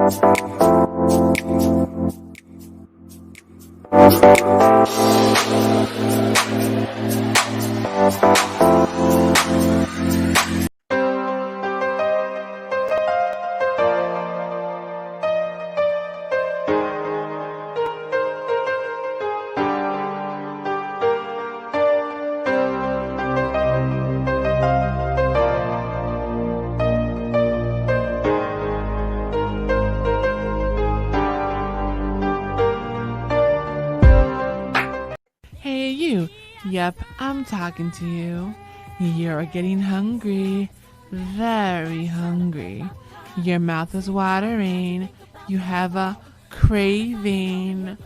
Hey, you. Yep, I'm talking to you. You're getting hungry. Very hungry. Your mouth is watering. You have a craving.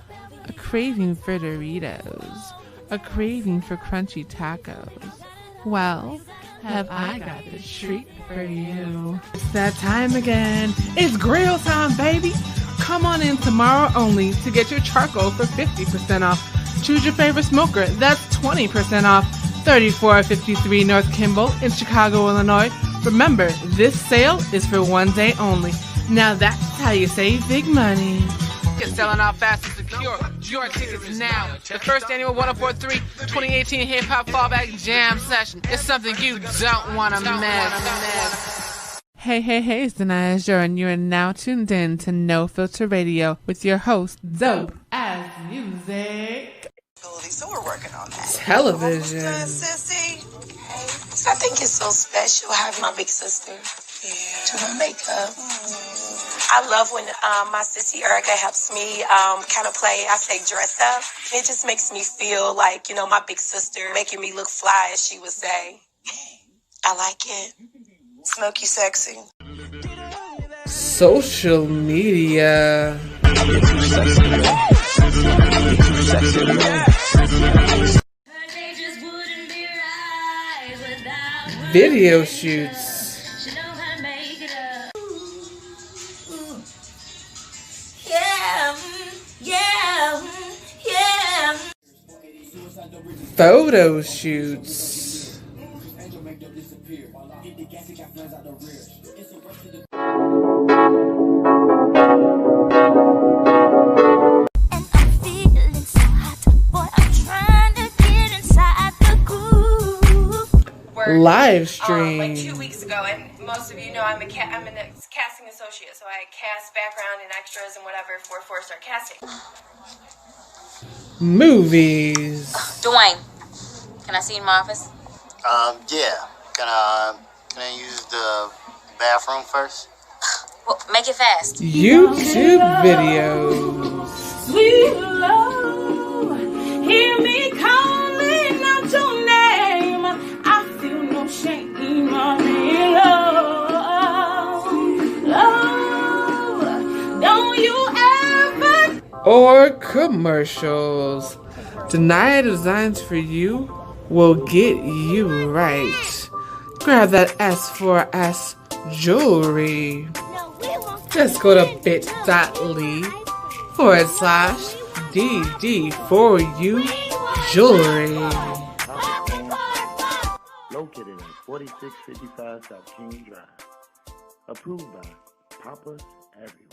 A craving for Doritos. A craving for crunchy tacos. Well, have I got the treat for you. It's that time again. It's grill time, baby. Come on in tomorrow only to get your charcoal for 50% off. Choose your favorite smoker. That's 20% off. 3453 North Kimball in Chicago, Illinois. Remember, this sale is for one day only. Now that's how you save big money. Get selling out fast and secure. Your tickets now. The first annual 1043 2018 Hip Hop Fallback Jam Session is something you don't want to miss. Hey, it's Danaya Azure, and you are now tuned in to No Filter Radio with your host, Dope as Music. So we're working on that. Television. Sissy. Okay. So I think it's so special having my big sister do my makeup. I love when my sissy Erica helps me kind of play, I say dress up. It just makes me feel like, my big sister making me look fly, as she would say. I like it. Smoky sexy. Social media. Video shoots. Photo shoots. Live stream. Like 2 weeks ago, and most of you know I'm a casting associate, so I cast background and extras and whatever for 4-star casting. Movies. Dwayne, can I see you in my office? Yeah. Can I use the bathroom first? Well, make it fast. YouTube videos. Sweet love, hear me calling out your name. I feel no shame, I'm in love. Don't you ever Or commercials. Danaya Designs for You will get you right. Grab that S4S jewelry. Just go to bit.ly/DD4U jewelry. Located at 4655 South King Drive. Approved by Papas Everywhere.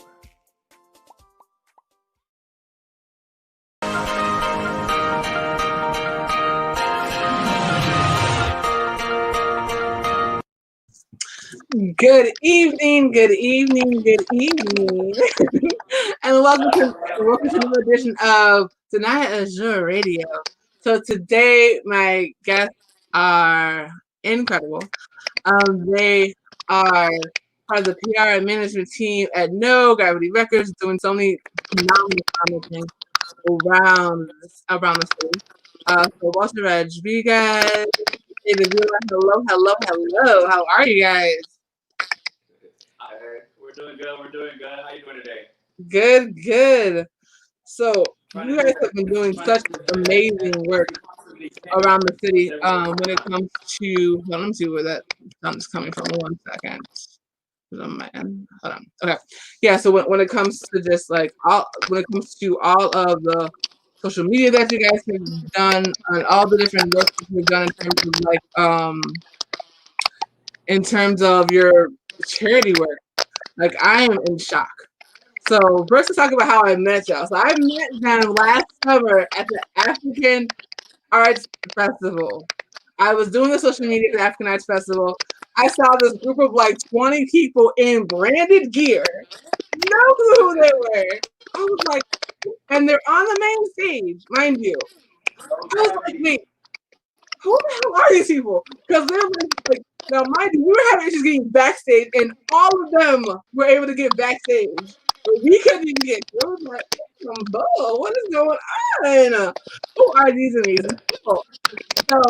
Good evening, and welcome to another edition of Danaya Azure Radio. So today, my guests are incredible. They are part of the PR and management team at No Gravity Records, doing so many phenomenal things around the city. So Walter Rodriguez, hey, Davila, hello. How are you guys? Hi, we're doing good. How are you doing today? Good. So you guys have been doing such amazing work around the city. When it comes to, well, let me see where that sound's coming from. 1 second. On my end. Hold on. Okay. Yeah. So when it comes to just like when it comes to all of the social media that you guys have done and all the different work that you've done in terms of your charity work, like I am in shock. So first, let's talk about how I met y'all. So I met them last summer at the African Arts Festival. I was doing the social media for the African Arts Festival. I saw this group of like 20 people in branded gear. No clue who they were. I was like, and they're on the main stage, mind you. I was like, wait, who the hell are these people? Because they're like, now mind you, we were having issues getting backstage, and all of them were able to get backstage. But we couldn't even get. I was like, what is going on? Who are these amazing people? So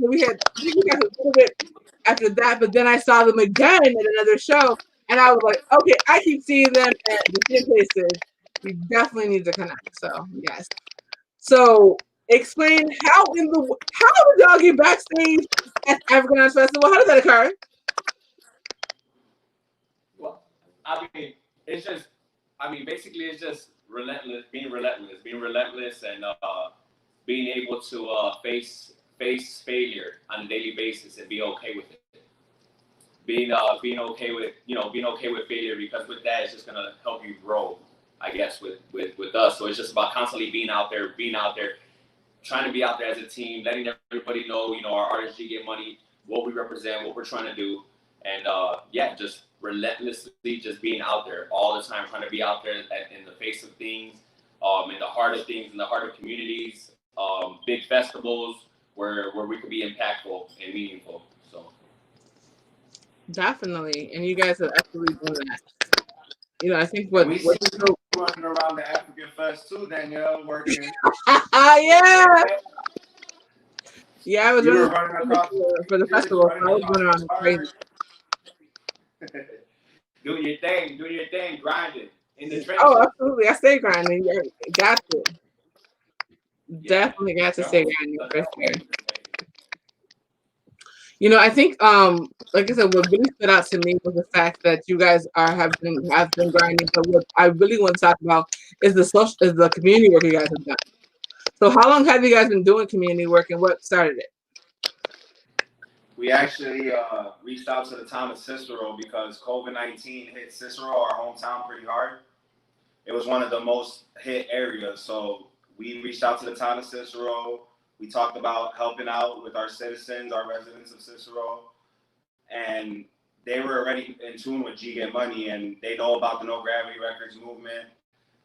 we had a little bit after that, but then I saw them again at another show, and I was like, okay, I keep seeing them at the same places. We definitely need to connect. So yes. So explain how did y'all get backstage at African Arts Festival? How did that occur? Well, I mean, it's just, basically, it's just being relentless, and being able to face failure on a daily basis and be okay with it. Being okay with failure, because with that, it's just gonna help you grow, I guess, with us. So it's just about constantly being out there, trying to be out there as a team, letting everybody know, our artists get money, what we represent, what we're trying to do, and just relentlessly just being out there all the time, trying to be out there in the face of things, in the heart of things, in the heart of communities, big festivals where we could be impactful and meaningful. So definitely, and you guys are absolutely doing that. I think what we see you running around the African Fest too, Danielle, working. Yeah. Yeah, I was running across for the festival. So I was running around crazy. Doing your thing, grinding in the trenches. Oh, absolutely. I stay grinding. Got to. Definitely got to stay grinding for sure. I think, like I said, what really stood out to me was the fact that you guys have been grinding. But what I really want to talk about is the community work you guys have done. So, how long have you guys been doing community work, and what started it? We actually reached out to the town of Cicero because COVID-19 hit Cicero, our hometown, pretty hard. It was one of the most hit areas, so we reached out to the town of Cicero. We talked about helping out with our citizens, our residents of Cicero, and they were already in tune with G Get Money, and they know about the No Gravity Records movement,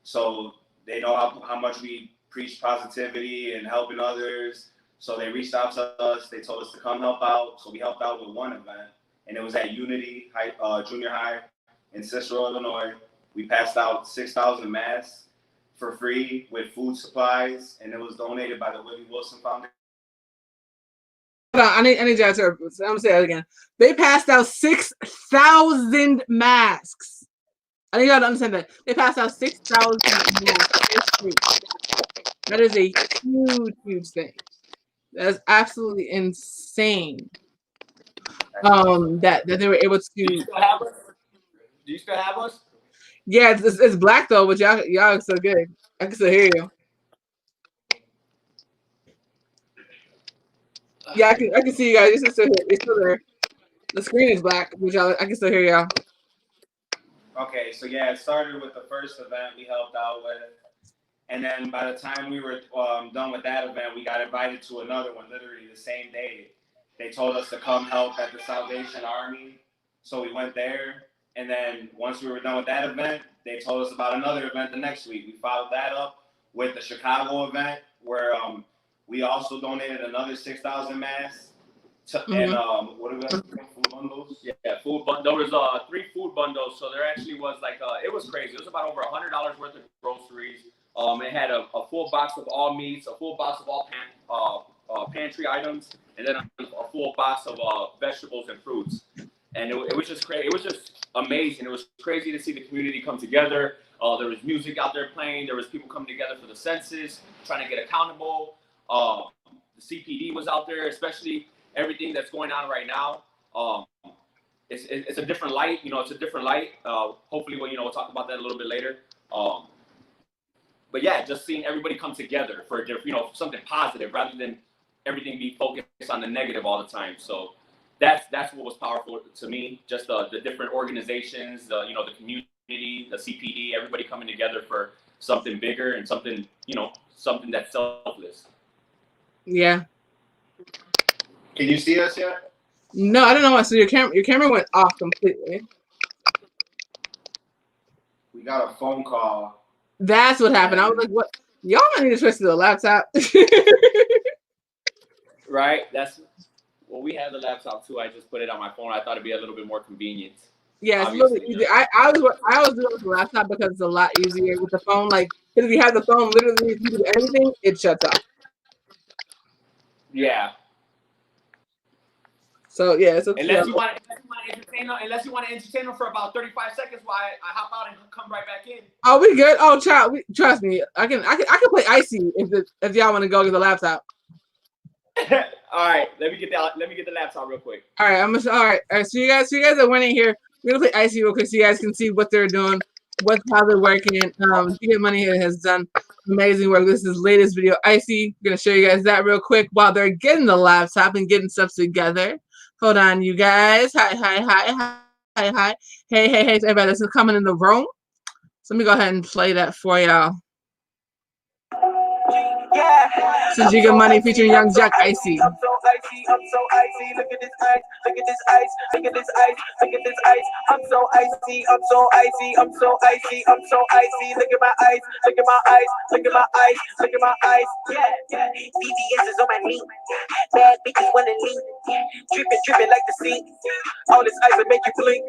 so they know how much we preach positivity and helping others. So they reached out to us. They told us to come help out. So we helped out with one event, and it was at Unity Junior High in Cicero, Illinois. We passed out 6,000 masks for free with food supplies, and it was donated by the Willie Wilson Foundation. Hold on, I need y'all to. I'm gonna say that again. They passed out 6,000 masks. I need y'all to understand that they passed out 6,000 masks. That is a huge thing. That's absolutely insane. That they were able to. Do you still have us? Do you still have us? Yeah, it's black though, but y'all are so good. I can still hear you. Yeah, I can see you guys. It's still there. The screen is black, but I can still hear y'all. Okay, so yeah, it started with the first event we helped out with. And then by the time we were done with that event, we got invited to another one, literally the same day. They told us to come help at the Salvation Army. So we went there. And then once we were done with that event, they told us about another event the next week. We followed that up with the Chicago event, where we also donated another 6,000 masks. And what are we food bundles? Yeah, food bundles. There was 3 food bundles. So there actually was it was crazy. It was about over $100 worth of groceries. It had a full box of all meats, a full box of all pantry items, and then a full box of vegetables and fruits. And it was just crazy. It was just amazing. It was crazy to see the community come together. There was music out there playing. There was people coming together for the census, trying to get accountable. The CPD was out there, especially everything that's going on right now. It's a different light. It's a different light. Hopefully, we'll talk about that a little bit later. But yeah, just seeing everybody come together for something positive rather than everything be focused on the negative all the time. So that's what was powerful to me. Just the different organizations, the community the CPD, everybody coming together for something bigger and something, something that's selfless. Yeah. Can you see us yet? No, I don't know what. So your camera went off completely. We got a phone call. That's what happened. I was like, what? Y'all might need to switch to the laptop. Right? Well, we have the laptop too. I just put it on my phone. I thought it'd be a little bit more convenient. Yeah, it's a little bit easier. I always do it with the laptop because it's a lot easier with the phone. Like, because if you have the phone, literally, if you do anything, it shuts off. Yeah. So yeah, it's unless you want to entertain them for about 35 seconds while I hop out and come right back in. Oh, we good. Oh, child, trust me. I can play Icy if y'all want to go to the laptop. All right, let me get the laptop real quick. All right, all right. So you guys are winning here. We're gonna play Icy real quick so you guys can see what they're doing, how they're working. Get Money has done amazing work. This is his latest video, Icy. I'm gonna show you guys that real quick while they're getting the laptop and getting stuff together. Hold on, you guys. Hi. Hey, everybody that's coming in the room. So let me go ahead and play that for y'all. Yeah. This is Giga Money featuring Young Jack, Icy. I'm so icy, I'm so icy. Look at this ice, look at this ice, look at this ice, look at this ice. I'm so icy, I'm so icy, I'm so icy, I'm so icy. Look at my ice, look at my ice, look at my ice, look at my ice. Yeah. BBS is on my knee. Bad bitches wanna leave. Dripping like the sea. All this ice will make you blink.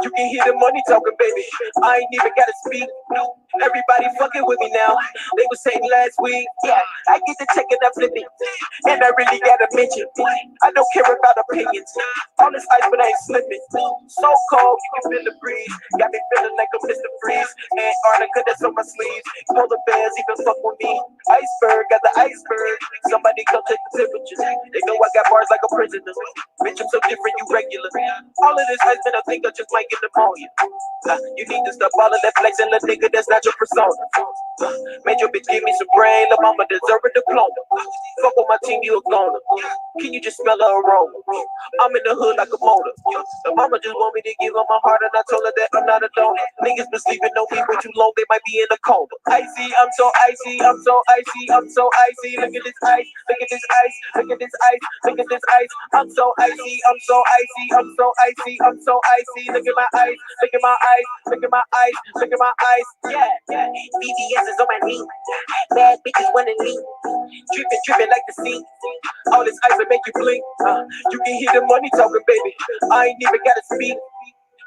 You can hear the money talking, baby. I ain't even gotta speak. Everybody fucking with me now. They was saying last week. Yeah, I get the check and I flip it. And I really gotta mention, I don't care about opinions. All this ice, but I ain't slipping. So cold, you can feel the breeze. Got me feeling like I'm Mr. Freeze. Antarctica, that's on my sleeves. Polar bears even fuck with me. Iceberg, got the iceberg. Somebody come take the temperature. They know I got bars like a prisoner. Bitch, I'm so different, you regular. All of this ice, man, I think I just might get pneumonia. You need to stop all of that flexing, little nigga, that's not your persona. Made your bitch give me some brain, la mama deserve a diploma. Fuck with my team, you a goner. Can you just smell the aroma? I'm in the hood like a motor. The mama just want me to give her my heart, and I told her that I'm not a donor. Niggas been sleeping on me way too long, they might be in a coma. Icy, I'm so icy, I'm so icy, I'm so icy. Look at this ice, look at this ice, look at this ice, look at this ice. I'm so icy, I'm so icy, I'm so icy, I'm so icy. Look at my ice, look at my ice, look at my ice, look at my ice. Yeah. BBS is on my knee. Bad bitches wanna leave. Dripping like the sea. All this ice will make you blink. You can hear the money talking, baby. I ain't even gotta speak.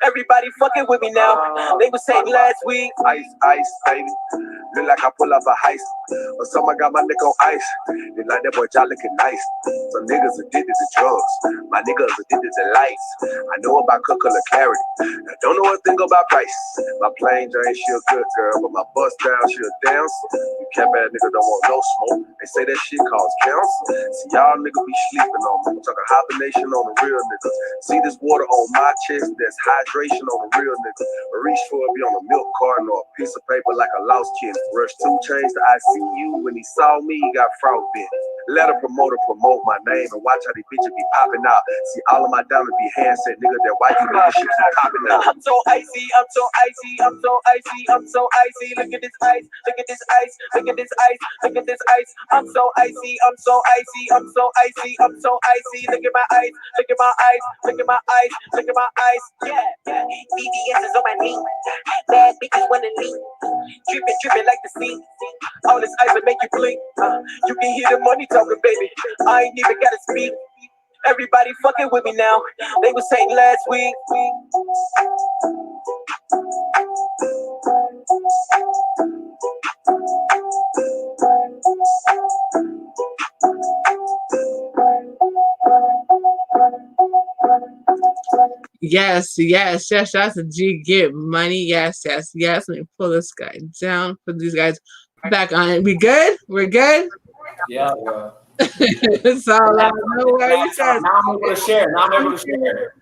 Everybody fucking with me now. They was saying last week. Ice, baby. Look like I pull up a heist. Or someone got my neck on ice. They like that boy John looking nice. Some niggas addicted to drugs. My niggas addicted to lights. I know about color clarity. I don't know a thing about price. My plain Jane, she a good girl. But my bust down, she a dancer. You cap ass nigga don't want no smoke. They say that shit cause cancer. See, y'all niggas be sleeping on me. I'm talking hibernation on the real niggas. See this water on my chest, that's hydration on the real nigga. I reach for it, be on a milk carton or a piece of paper like a lost kid. Rush 2 Chainz to ICU. When he saw me, he got fraud bit. Let a promoter promote my name and watch how these bitches be popping out. See, all of my diamonds be handset, nigga. That white people, this shit keep popping out. I'm so icy, I'm so icy, I'm so icy, I'm so icy. Look at this ice, look at this ice, look at this ice, look at this ice. I'm so icy, I'm so icy, I'm so icy, I'm so icy. Look at my ice, look at my ice, look at my ice, look at my ice. Yeah. BBS is on my knee. Bad bitches wanna leave. Dripping like the sea. All this ice will make you blink. You can hear the money talking, baby. I ain't even gotta speak. Everybody fucking with me now. They was saying last week. Yes. That's a G Get Money. Yes. Let me pull this guy down. Put these guys back on it. We good? We're good? Yeah. It's all out. No worries. Now I'm able to share.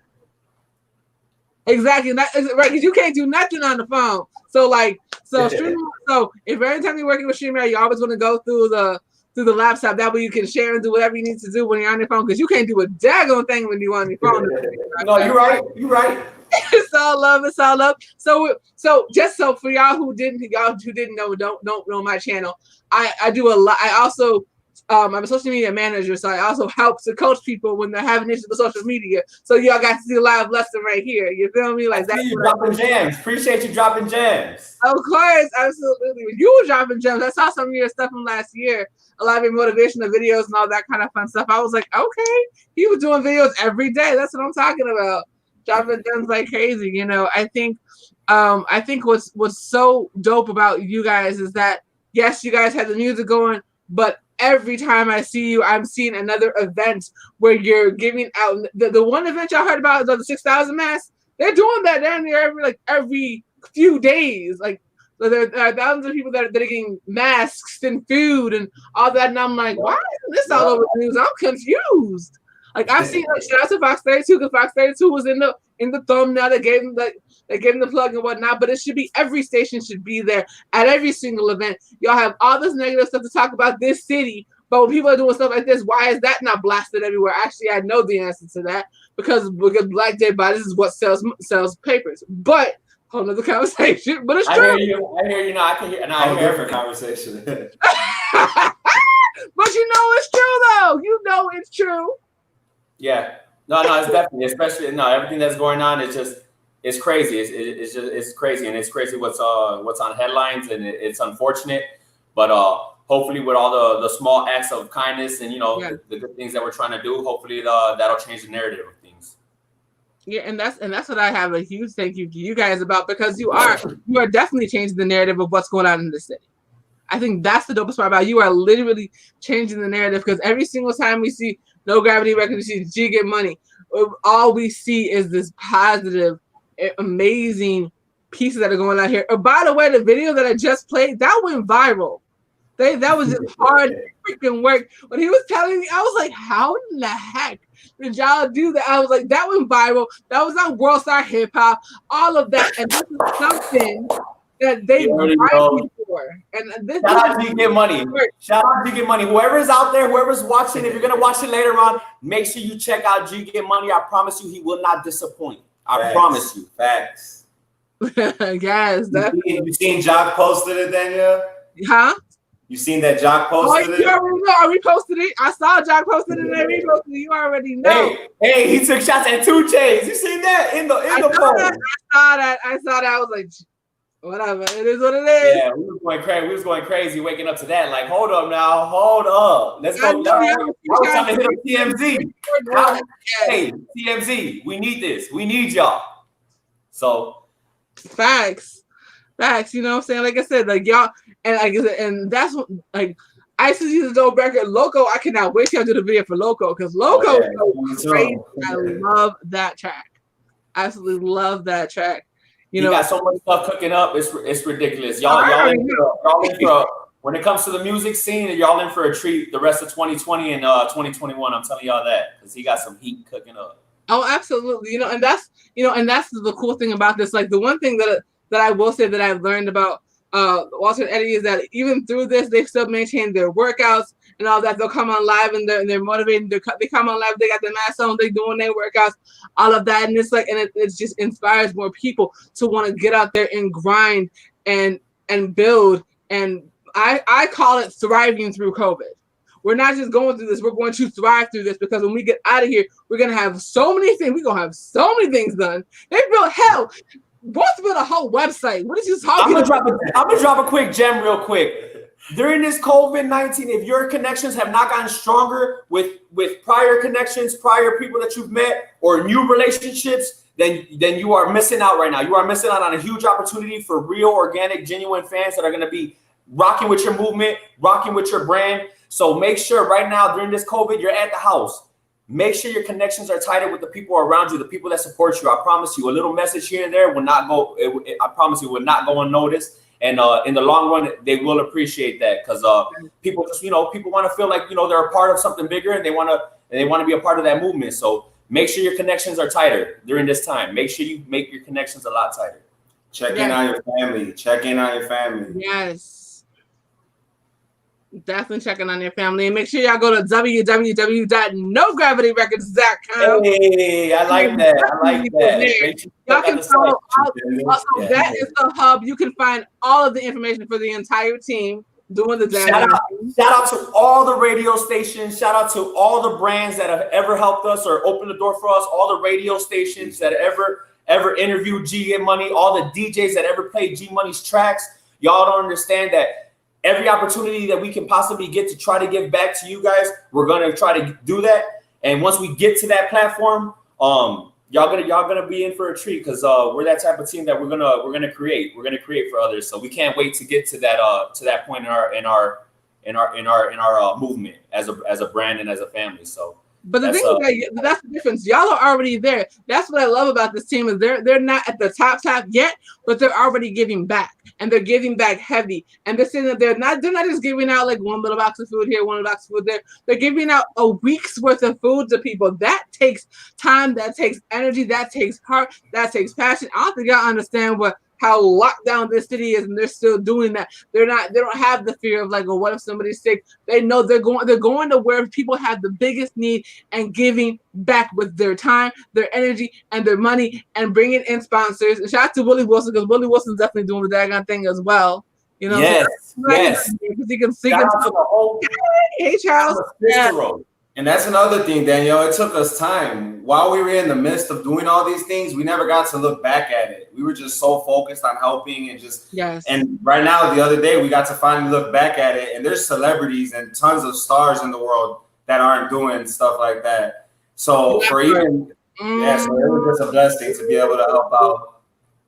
Exactly. Right, because you can't do nothing on the phone. So if every time you're working with Streamer, you always want to go through the laptop. That way you can share and do whatever you need to do when you're on your phone. Because you can't do a daggone thing when you're on your phone. No, you're right. It's all love. It's all love. So just so for y'all who didn't know, don't know my channel. I do a lot. I also I'm a social media manager, so I also help to coach people when they're having issues with social media. So y'all got to see a live lesson right here. You feel me? Like that. You dropping gems. Appreciate you dropping gems. Of course, absolutely. You were dropping gems. I saw some of your stuff from last year. A lot of your motivational videos and all that kind of fun stuff. I was like, okay, he was doing videos every day. That's what I'm talking about. Dropping gems like crazy. You know, I think what's so dope about you guys is that yes, you guys have the music going, but every time I see you, I'm seeing another event where you're giving out the one event y'all heard about, the 6,000 masks. They're doing that down there every few days. Like, so there are thousands of people that are getting masks and food and all that, and I'm like, why isn't this all over the news? I'm confused. Like, I've seen, like, shout out to Fox 32 because Fox 32 was in the thumbnail. They gave them the plug and whatnot, but it should be every station should be there at every single event. Y'all have all this negative stuff to talk about this city, but when people are doing stuff like this, why is that not blasted everywhere? Actually, I know the answer to that because Black dead bodies is what sells papers. But whole nother conversation. But it's true. I hear you. No, I can hear. No, I hear different conversation. But you know it's true though. You know it's true. Yeah. No, it's definitely, especially everything that's going on is just, it's crazy. It's crazy, and it's crazy what's on headlines, and it's unfortunate. But hopefully, with all the small acts of kindness and the good things that we're trying to do, hopefully that'll change the narrative of things. Yeah, and that's what I have a huge thank you to you guys about, because you are definitely changing the narrative of what's going on in the city. I think that's the dopest part about it. You are literally changing the narrative, because every single time we see No Gravity Records, we see G Get Money, all we see is this positive, amazing pieces that are going on here. By the way, the video that I just played, that went viral. That was just hard freaking work. When he was telling me, I was like, how in the heck did y'all do that? I was like, that went viral. That was on World Star Hip Hop, all of that. And this is something that they write for. And this shout out to You Get Money. Shout out to You Get Money. Whoever's out there, whoever's watching, if you're going to watch it later on, make sure you check out G Get Money. I promise you, he will not disappoint. I promise you. Facts. Yes. You seen Jock posted it, Danielle? Huh? You seen that Jock posted it? You already know. I reposted it. I saw Jock posted it and I reposted it. You already know. Hey, he took shots at 2 Chainz. You seen that in the post? I saw that. I was like, whatever. It is what it is. Yeah, we was going crazy waking up to that. Like, hold up now. Hold up. Let's go. I was trying to hit up TMZ. Hey, TMZ, we need this. We need y'all. So Facts. You know what I'm saying? Like I said, like y'all, and that's what, like, I used to go back at Loco. I cannot wait till I do the video for Loco, because Loco is so crazy. I love that track. Absolutely love that track. You know, got so much stuff cooking up. It's ridiculous. Y'all in for when it comes to the music scene, y'all in for a treat the rest of 2020 and 2021. I'm telling y'all that, because he got some heat cooking up. Oh, absolutely. And that's the cool thing about this. Like, the one thing that I will say that I've learned about Walter and Eddie is that even through this, they still maintain their workouts and all that. They'll come on live and they're motivated. They come on live. They got their mask on. They're doing their workouts, all of that. And it's like, and it just inspires more people to want to get out there and grind and build. And I call it thriving through COVID. We're not just going through this. We're going to thrive through this, because when we get out of here, we're going to have so many things. We're going to have so many things done. They built hell. Both built a whole website. What is you talking about? I'm gonna drop a quick gem real quick. During this COVID-19, if your connections have not gotten stronger with prior connections, prior people that you've met, or new relationships, then you are missing out right now. You are missing out on a huge opportunity for real, organic, genuine fans that are going to be rocking with your movement, rocking with your brand. So make sure right now during this COVID, you're at the house. Make sure your connections are tighter with the people around you, the people that support you. I promise you, a little message here and there will not go. I promise you, will not go unnoticed. And in the long run, they will appreciate that, because people just, people want to feel like they're a part of something bigger, and they want to be a part of that movement. So make sure your connections are tighter during this time. Make sure you make your connections a lot tighter. Check in on your family. Check in on your family. Yes. Definitely checking on your family, and make sure y'all go to www.nogravityrecords.com. Hey, I like that. I like that. Make sure you Y'all check out can the follow site. also Yeah. that is the hub. You can find all of the information for the entire team doing the Shout Dagon. out to all the radio stations. Shout out to all the brands that have ever helped us or opened the door for us. All the radio stations that ever interviewed G Money. All the DJs that ever played G Money's tracks. Y'all don't understand that every opportunity that we can possibly get to try to give back to you guys, we're gonna try to do that. And once we get to that platform, y'all gonna be in for a treat because we're that type of team that we're gonna create for others. So we can't wait to get to that point in our movement as a brand and as a family. So. But the thing is that's the difference. Y'all are already there. That's what I love about this team is they're not at the top yet, but they're already giving back, and they're giving back heavy. And they're saying that they're not just giving out like one little box of food here, one little box of food there. They're giving out a week's worth of food to people. That takes time. That takes energy. That takes heart. That takes passion. I don't think y'all understand how locked down this city is, and they're still doing that. They don't have the fear of like, well, what if somebody's sick? They know they're going to where people have the biggest need and giving back with their time, their energy, and their money, and bringing in sponsors. And shout out to Willie Wilson because Willie Wilson's definitely doing the daggone thing as well. You know, yes. Because he can see. Hey, Charles. And that's another thing, Danielle. It took us time. While we were in the midst of doing all these things, we never got to look back at it. We were just so focused on helping and just And right now, the other day, we got to finally look back at it. And there's celebrities and tons of stars in the world that aren't doing stuff like that. So so it was just a blessing to be able to help out.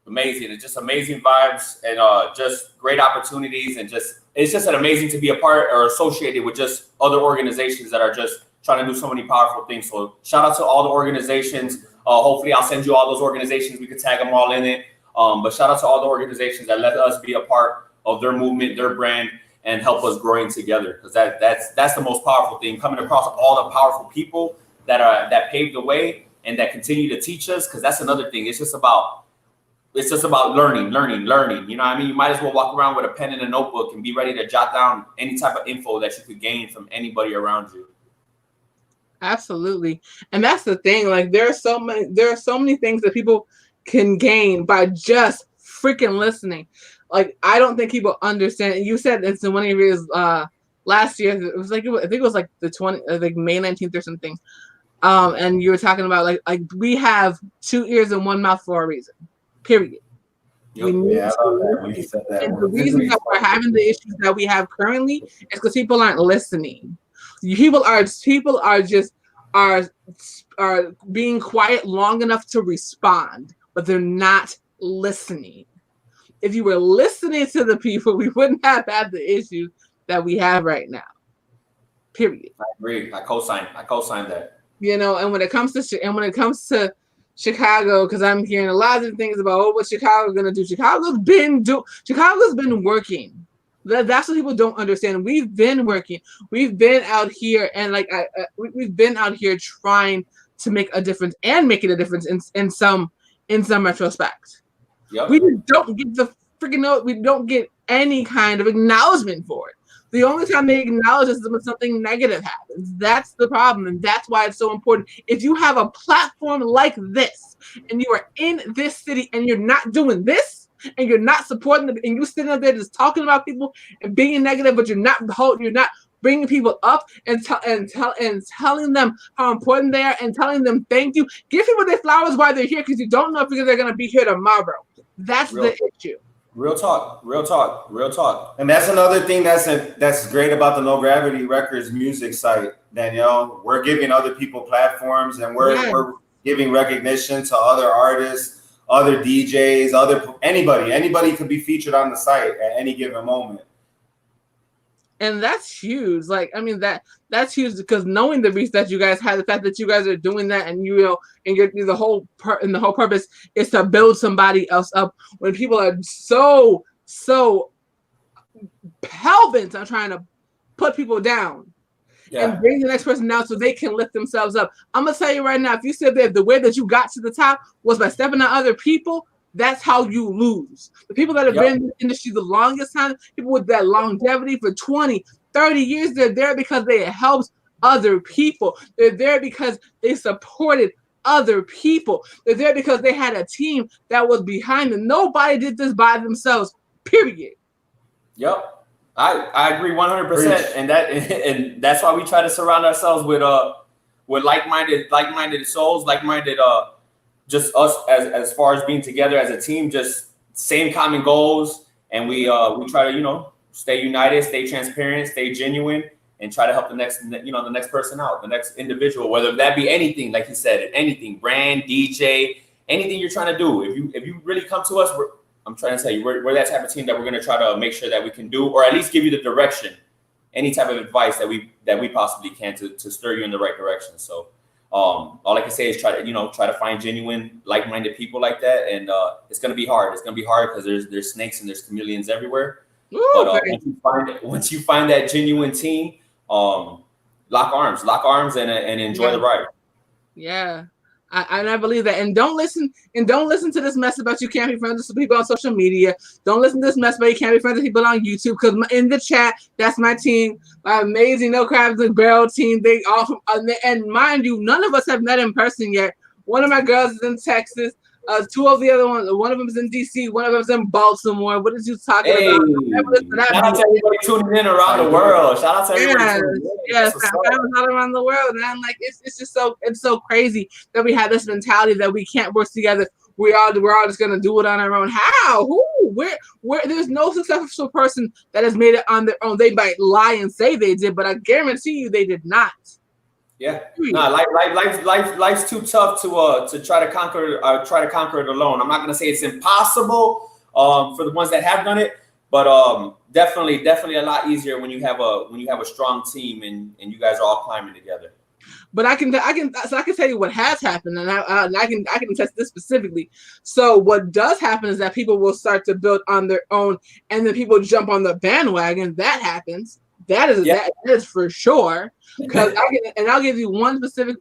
Amazing. It's just amazing vibes and just great opportunities and it's just an amazing to be a part or associated with just other organizations that are just trying to do so many powerful things. So shout out to all the organizations. Hopefully I'll send you all those organizations. We could tag them all in it. But shout out to all the organizations that let us be a part of their movement, their brand, and help us growing together. Because that's the most powerful thing, coming across all the powerful people that paved the way and that continue to teach us. Because that's another thing. It's just about learning. You know what I mean? You might as well walk around with a pen and a notebook and be ready to jot down any type of info that you could gain from anybody around you. Absolutely. And that's the thing. Like there are so many things that people can gain by just freaking listening. Like I don't think people understand. You said it's in one of your last year. It was like I think it was like May 19th or something. And you were talking about like we have 2 ears and 1 mouth for a reason. Period. Yep. We said that. And the reason that we're having the issues that we have currently is because people aren't listening. People are just being quiet long enough to respond, but they're not listening. If you were listening to the people, we wouldn't have had the issues that we have right now. Period. I agree. I co-sign that. You know, and when it comes to Chicago, because I'm hearing a lot of things about what Chicago's gonna do. Chicago's been working. That's what people don't understand. We've been working. We've been out here, and we've been out here trying to make a difference and making a difference in some retrospect. Yep. We just don't get the freaking note. We don't get any kind of acknowledgement for it. The only time they acknowledge us is when something negative happens. That's the problem, and that's why it's so important. If you have a platform like this, and you are in this city, and you're not doing this, and you're not supporting them, and you're sitting up there just talking about people and being negative, but you're not bringing people up and telling them how important they are and telling them thank you. Give people their flowers while they're here because you don't know if they're going to be here tomorrow. That's the issue. Real talk. And that's another thing that's great about the No Gravity Records music site, Danielle. We're giving other people platforms, and we're giving recognition to other artists, other DJs, anybody could be featured on the site at any given moment. And that's huge. Like, I mean, that's huge because knowing the reach that you guys have, the fact that you guys are doing that, and the whole purpose is to build somebody else up when people are so hell-bent on trying to put people down and bring the next person down so they can lift themselves up. I'm gonna tell you right now, if you said that the way that you got to the top was by stepping on other people, that's how you lose. The people that have been in the industry the longest time, people with that longevity for 20, 30 years. They're there because they helped other people. They're there because they supported other people. They're there because they had a team that was behind them. Nobody did this by themselves, period. Yep. I agree 100%. And that's why we try to surround ourselves with like-minded souls, like-minded just us as far as being together as a team, just same common goals. And we try to, stay united, stay transparent, stay genuine, and try to help the next person out, the next individual, whether that be anything, like you said, anything, brand, DJ, anything you're trying to do. If you really come to us, I'm trying to tell you, we're that type of team that we're going to try to make sure that we can do, or at least give you the direction, any type of advice that we possibly can to stir you in the right direction. So all I can say is try to find genuine, like-minded people like that. And it's going to be hard. It's going to be hard because there's snakes and there's chameleons everywhere. Ooh, but once you find that genuine team, lock arms and enjoy the ride. Yeah. I believe that. And don't listen to this mess about you can't be friends with people on social media. Don't listen to this mess about you can't be friends with people on YouTube, because in the chat, that's my team, my amazing No Crabs and Barrel team. They all from, and mind you, none of us have met in person yet. One of my girls is in Texas. Two of the other ones, one of them is in DC, one of them is in Baltimore. What is you talking about? Shout out to everybody tuning in around the world. Shout out to everybody tuning in. Yes, all around the world. And I'm like, it's just so crazy that we have this mentality that we can't work together. We're all just gonna do it on our own. How? Who? Where? There's no successful person that has made it on their own. They might lie and say they did, but I guarantee you they did not. Yeah, life's too tough to try to conquer it alone. I'm not gonna say it's impossible for the ones that have done it, but definitely a lot easier when you have a strong team and you guys are all climbing together. But I can tell you what has happened, and I can attest this specifically. So what does happen is that people will start to build on their own, and then people jump on the bandwagon. That happens. That is for sure. Because I'll give you one specific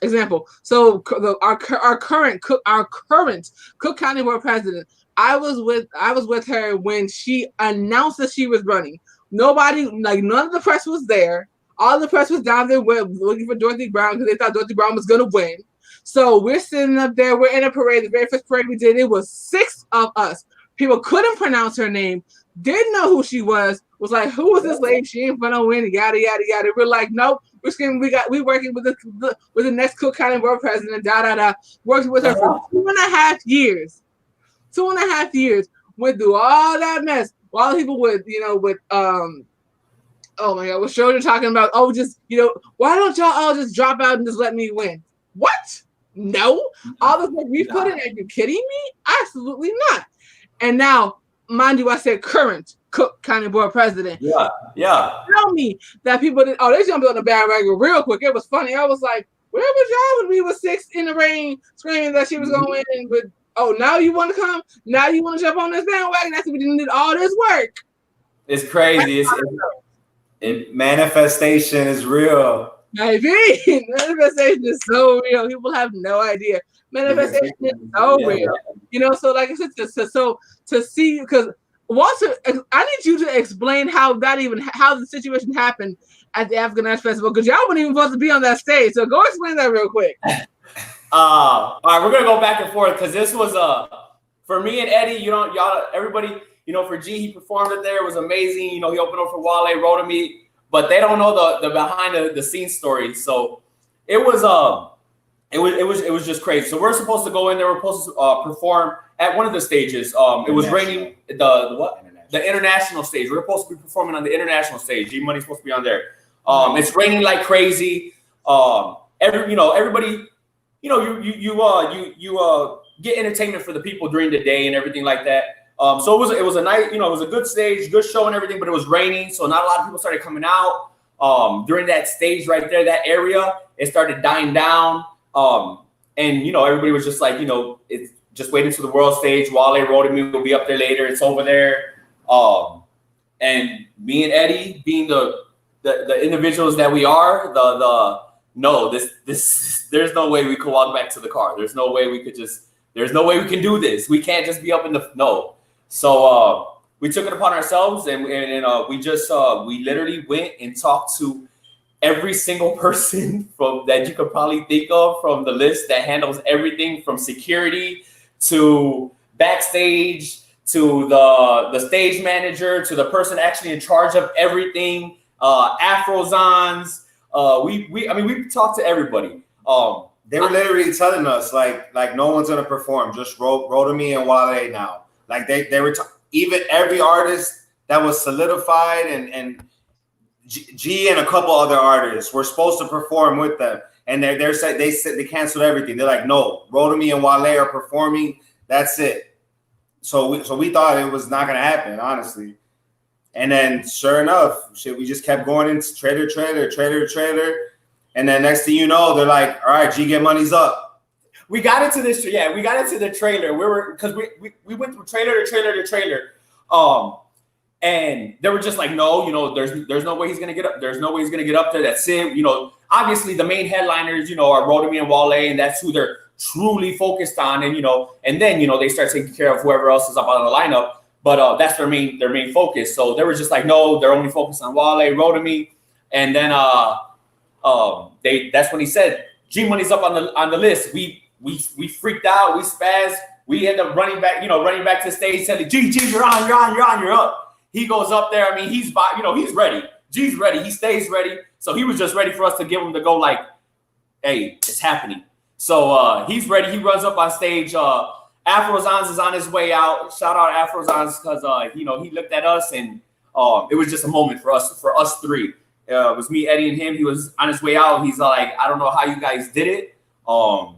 example. So our current Cook County Board President, I was with her when she announced that she was running. Nobody, none of the press was there. All the press was down there looking for Dorothy Brown because they thought Dorothy Brown was gonna win. So we're sitting up there. We're in a parade. The very first parade we did, it was 6 of us. People couldn't pronounce her name. Didn't know who she was like, who is this lady? She ain't gonna win, yada yada yada. We're like, nope, we working with the next Cook County Board President, working with her for 2.5 years. 2.5 years. Went through all that mess. While people with oh my god, what show you're talking about? Oh, just why don't y'all all just drop out and just let me win? What? No. All the work we put in, are you kidding me? Absolutely not. And now, mind you, I said current Cook County Board President. Yeah. Tell me that people they jumped on the bandwagon real quick. It was funny. I was like, where was y'all when we were 6 in the rain screaming that she was going to win? But now you want to come? Now you want to jump on this bandwagon? That's we didn't do all this work. It's crazy. Manifestation is real. Maybe manifestation is so real. People have no idea. Manifestation is so real. So like I said, so to see, because Walter, I need you to explain how the situation happened at the African Dance Festival, because y'all weren't even supposed to be on that stage. So go explain that real quick. All right, we're gonna go back and forth because this was for me and Eddie. Everybody. For G, he performed it there. It was amazing. He opened up for Wale, wrote to me, but they don't know the behind the scenes story. So it was just crazy. So we're supposed to go in there. We're supposed to perform at one of the stages. It was raining. The international stage. We're supposed to be performing on the international stage. G Money's supposed to be on there. It's raining like crazy. Everybody. You get entertainment for the people during the day and everything like that. So it was a night, it was a good stage, good show and everything, but it was raining. So not a lot of people started coming out. During that stage right there, that area, it started dying down. And everybody was just like, it's just waiting to the world stage. Wale wrote me, we'll be up there later. It's over there. And me and Eddie being the individuals that we are, there's no way we could walk back to the car. There's no way we can do this. We can't just be up in the, no. So we took it upon ourselves, and we just we literally went and talked to every single person from that you could probably think of from the list that handles everything from security to backstage to the stage manager to the person actually in charge of everything, Afrozons. We talked to everybody. They were literally telling us like no one's gonna perform, just Rodamy and Wale now. Like they were even every artist that was solidified and G and a couple other artists were supposed to perform with them, and they said they canceled everything. They're like, no, Rodamy and Wale are performing. That's it. So we thought it was not gonna happen, honestly. And then sure enough, we just kept going into trailer, and then next thing you know, they're like, all right, G Get Money's up. We got into this, we got into the trailer. We went from trailer to trailer. And they were just like, no, there's no way he's gonna get up. There's no way he's gonna get up there. That's it. Obviously the main headliners, are Rodamy and Wale, and that's who they're truly focused on. And then they start taking care of whoever else is up on the lineup. But that's their main focus. So they were just like, no, they're only focused on Wale, Rodamy, and then that's when he said G Money's up on the list. We freaked out, we spazzed, we end up running back to the stage, telling G, you're on, you're up. He goes up there. He's ready. G's ready. He stays ready. So he was just ready for us to give him the go, like, hey, it's happening. So he's ready. He runs up on stage. Afrozons is on his way out. Shout out Afrozons because he looked at us and it was just a moment for us three. It was me, Eddie, and him. He was on his way out. He's like, I don't know how you guys did it. I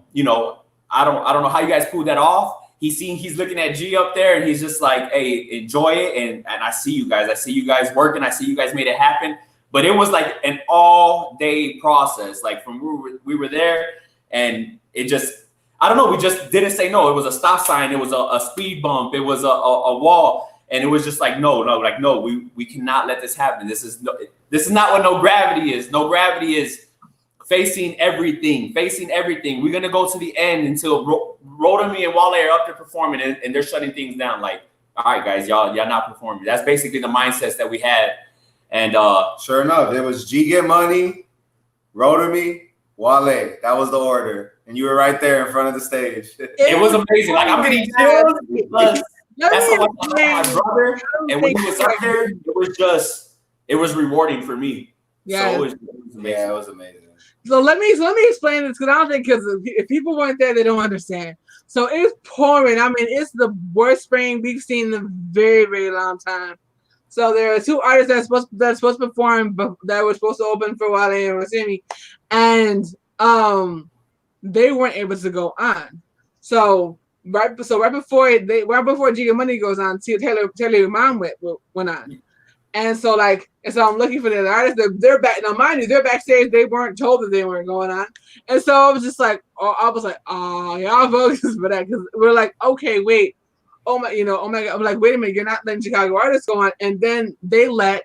don't know how you guys pulled that off. He's looking at G up there and he's just like, hey, enjoy it. And I see you guys. I see you guys working. I see you guys made it happen. But it was like an all-day process. Like from we were there and it just, I don't know. We just didn't say no. It was a stop sign. It was a speed bump. It was a wall. And it was just like, no, we cannot let this happen. This is not what no gravity is. No gravity is facing everything. We're going to go to the end until Rodamy and Wale are up there performing and they're shutting things down. Like, all right, guys, y'all not performing. That's basically the mindsets that we had. And sure enough, it was G Get Money, Rodamy, Wale. That was the order. And you were right there in front of the stage. It was amazing. Like, I'm getting chills because that's how much I love my brother. And when he was up there, it was rewarding for me. Yeah. So it was amazing. Yeah, it was amazing. So let me explain this because I don't think if people weren't there, they don't understand. So it's pouring. It's the worst spring we've seen in a very, very long time. So there are two artists that's supposed to perform, but that were supposed to open for Wale and Rodamy, and they weren't able to go on. So right before G Get Money goes on, Taylor Mom went on. And so I'm looking for the artists. They're back now, mind you, they're backstage. They weren't told that they weren't going on, and so I was just like, oh, y'all focus for that because we're like, okay, wait, oh my God, I'm like, wait a minute, you're not letting Chicago artists go on, and then they let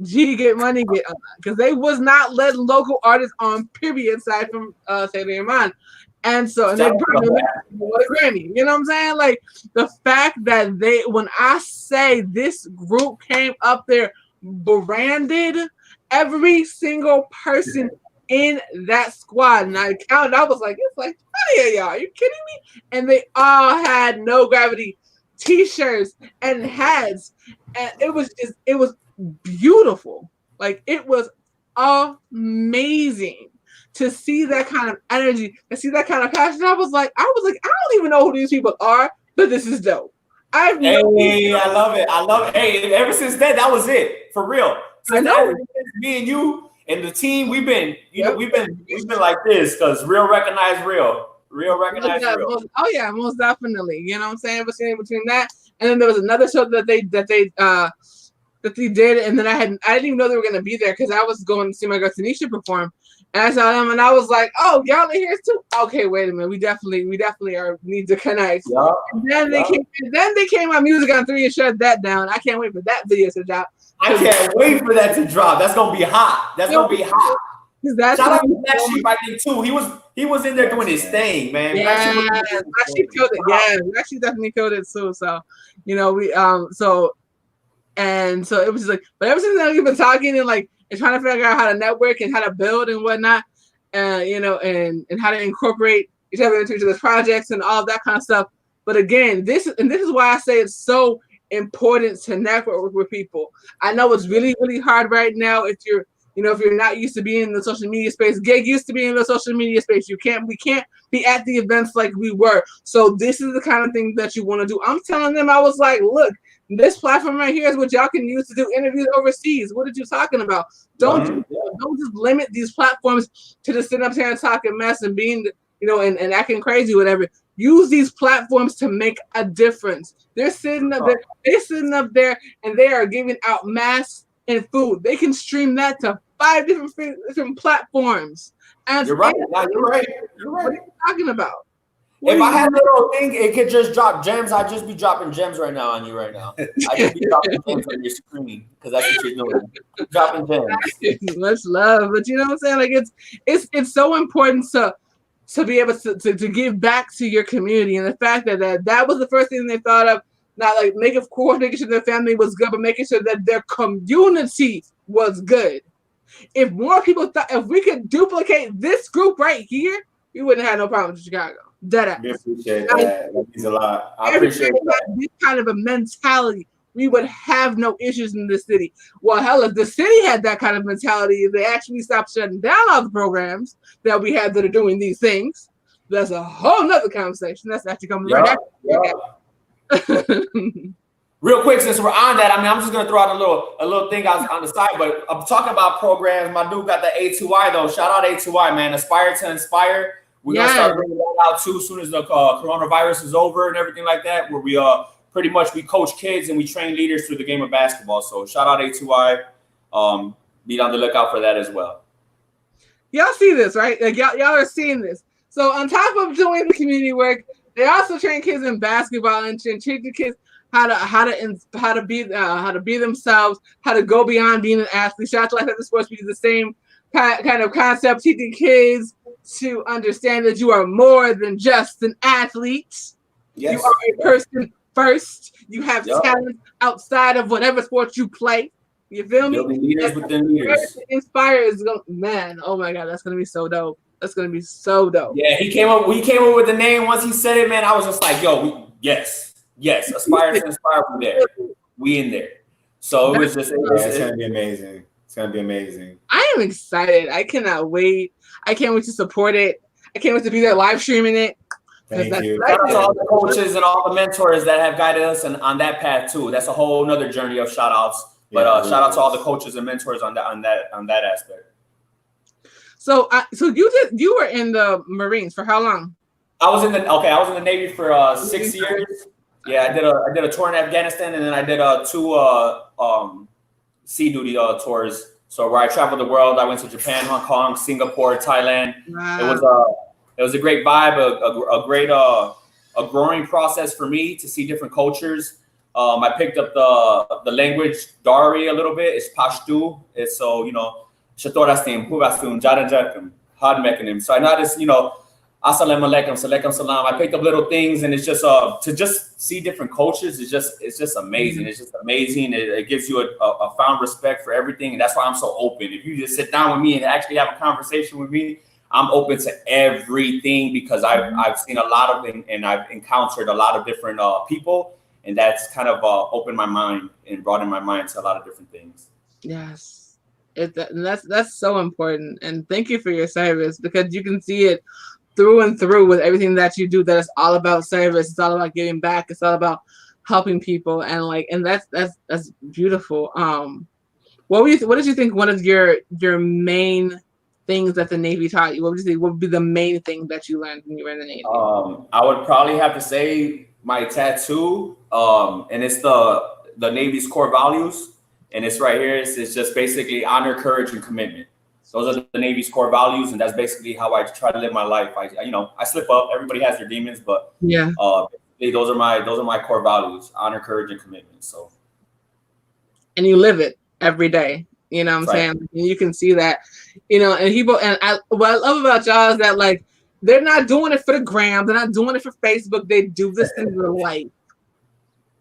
G Get Money get on because they was not letting local artists on. Period. Aside from Taylor Iman. And so they probably what a Grammy. You know what I'm saying? Like the fact that when I say this group came up there, branded every single person in that squad. And I counted, I was like, it's like 20 of y'all. Are you kidding me? And they all had No Gravity t-shirts and hats. And it was beautiful. Like it was amazing. To see that kind of energy, to see that kind of passion, I was like, I don't even know who these people are, but this is dope. I love it. Hey, ever since then, that was it for real. I know. Me and you and the team, we've been like this because real recognize real. Oh yeah, most definitely. You know what I'm saying? Between that, and then there was another show that they did, and then I didn't even know they were gonna be there because I was going to see my girl Tanisha perform. And I saw them, and I was like, "Oh, y'all are here too? Okay, wait a minute. We definitely need to connect." Yeah. And then they came out music on 3 and shut that down. I can't wait for that video to drop. I can't wait for that to drop. That's gonna be hot. Shout out to Black Sheep, I think too. He was in there doing his thing, man. Yeah, Black Sheep killed it. Yeah, Black Sheep definitely killed it too. So, we And so it was just like, but ever since then we've been talking and like and trying to figure out how to network and how to build and whatnot, you know, and how to incorporate each other into each other's projects and all that kind of stuff. But again, this is why I say it's so important to network with people. I know it's really, really hard right now if you're, you know, if you're not used to being in the social media space. Get used to being in the social media space. We can't be at the events like we were. So this is the kind of thing that you want to do. I'm telling them, I was like, look, this platform right here is what y'all can use to do interviews overseas. What are you talking about? Don't just limit these platforms to just sitting up here and talking mess and being, you know, and acting crazy, whatever. Use these platforms to make a difference. They're sitting up there and they are giving out masks and food. They can stream that to 5 different platforms. And you're right. You're right. What are you talking about? If I had a little thing, it could just drop gems. I'd just be dropping gems right now on you right now. I'd just be dropping gems on your screen because that's what you're doing. Dropping gems. Much love. But you know what I'm saying? Like it's so important to be able to give back to your community. And the fact that was the first thing they thought of, not like making sure their family was good, but making sure that their community was good. If more people thought, if we could duplicate this group right here, we wouldn't have no problem with Chicago. Deadass. We appreciate that. That means a lot. I appreciate that. This kind of a mentality, we would have no issues in this city. Well, hell, if the city had that kind of mentality, if they actually stopped shutting down all the programs that we have that are doing these things, that's a whole nother conversation. That's actually coming right after. Real quick, since we're on that, I mean, I'm just gonna throw out a little thing on the side, but I'm talking about programs. My dude got the A2I though. Shout out A2I, man. Aspire to inspire. We're gonna start bringing that out too, as soon as the coronavirus is over and everything like that. Where we pretty much we coach kids and we train leaders through the game of basketball. So shout out A2I. Be on the lookout for that as well. Y'all see this, right? Like y'all are seeing this. So on top of doing the community work, they also train kids in basketball and teach the kids how to be themselves, how to go beyond being an athlete. Shout out to Life After Sports, because the same kind of concept, teaching kids to understand that you are more than just an athlete. Yes. You are a person first. You have talent outside of whatever sport you play. You feel me? Building leaders within leaders. Inspire is man. Oh my God, that's gonna be so dope. That's gonna be so dope. Yeah, he came up with the name. Once he said it, man, I was just like, yo, yes. Aspire to inspire. We there. We in there. So it was just. It's gonna be amazing. It's gonna be amazing. I am excited. I cannot wait. I can't wait to support it. I can't wait to be there live streaming it. Thank you. Shout out to all the coaches and all the mentors that have guided us on that path too. That's a whole nother journey of shout outs. But shout out to all the coaches and mentors on that aspect. So you were in the Marines for how long? I was in the Navy for 6 years. Yeah, I did a tour in Afghanistan, and then I did 2 sea duty tours. So where I traveled the world, I went to Japan, Hong Kong, Singapore, Thailand. Wow. It was a great vibe, a great growing process for me to see different cultures. I picked up the language Dari a little bit. It's Pashto. It's so Shatorastim, Huvastum, Jadanjakum, Hadmekanim. So I know this, Assalamu alaikum, salaikum salam. I picked up little things, and it's just to just see different cultures. It's just amazing. It's just amazing. It gives you a found respect for everything, and that's why I'm so open. If you just sit down with me and actually have a conversation with me, I'm open to everything because I've seen a lot of them, and I've encountered a lot of different people, and that's kind of opened my mind and broadened my mind to a lot of different things. Yes, that's so important, and thank you for your service, because you can see it through and through with everything that you do. That it's all about service. It's all about giving back. It's all about helping people, and that's beautiful. What did you think one of your main things that the Navy taught you? What would you think would be the main thing that you learned when you were in the Navy? I would probably have to say my tattoo, and it's the Navy's core values, and it's right here. It's just basically honor, courage, and commitment. Those are the Navy's core values, and that's basically how I try to live my life. I slip up. Everybody has their demons, but those are my core values: honor, courage, and commitment. So, and you live it every day. You know what I'm saying? And you can see that, and people. And what I love about y'all is that, like, they're not doing it for the gram. They're not doing it for Facebook. They do this in real life.